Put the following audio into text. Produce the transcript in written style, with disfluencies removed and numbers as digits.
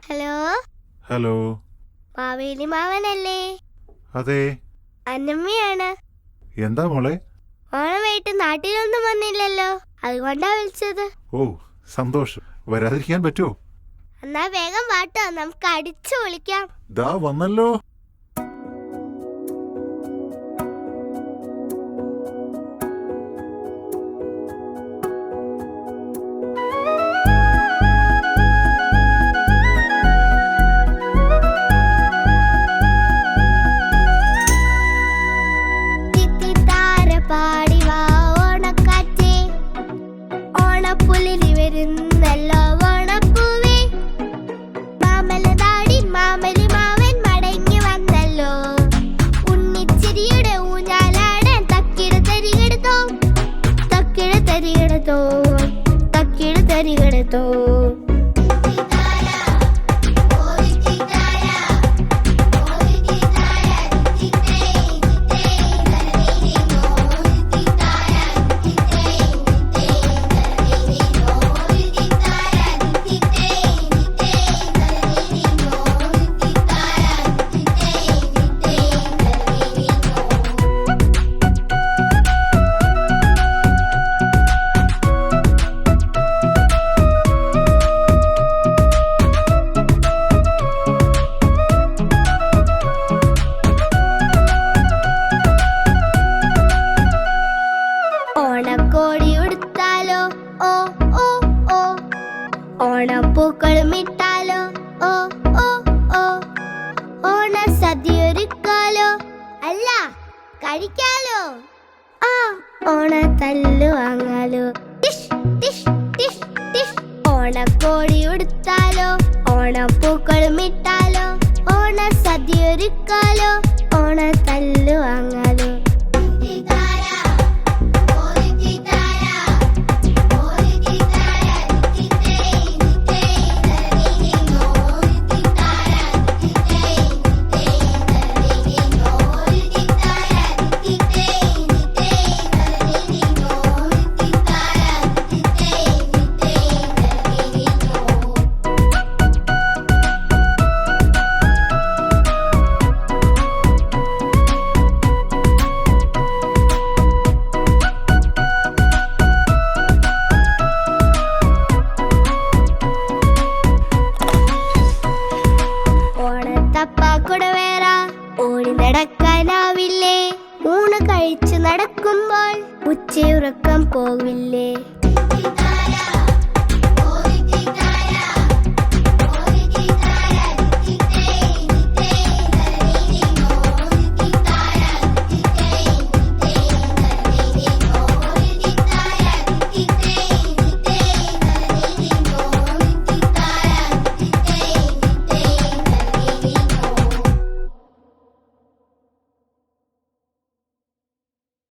Hello hello Maveli മാവനല്ലേ? അതെ, അന്നമ്മയാണ്. എന്താ മോളെ? ഓണമായിട്ട് നാട്ടിലൊന്നും വന്നില്ലല്ലോ, അതുകൊണ്ടാ വിളിച്ചത്. ഓ സന്തോഷം. വരാതിരിക്കാൻ പറ്റുമോ? എന്നാ വേഗം വാട്ടോ, നമുക്ക് അടിച്ചു വിളിക്കാം. ദാ വന്നല്ലോ. ഓണപ്പൂക്കളും ഇട്ടാലോ, ഓ ഓ ഓ. ഓണ സദ്യയൊരുക്കാലോ, അല്ല കഴിക്കാലോ. ആ ഓണ തല്ലു വാങ്ങാലോ. ഓണക്കോടി ഉടുത്താലോ, ഓണപ്പൂക്കളും ഇട്ടാലോ. ഓണ സദ്യയൊരുക്കാലോ, ഓണ തല്ലു വാങ്ങാലോ. ഓടി നടക്കാനാവില്ലേ, ഊണ് കഴിച്ചു നടക്കുമ്പോൾ ഉച്ചയുറക്കം പോവില്ലേ.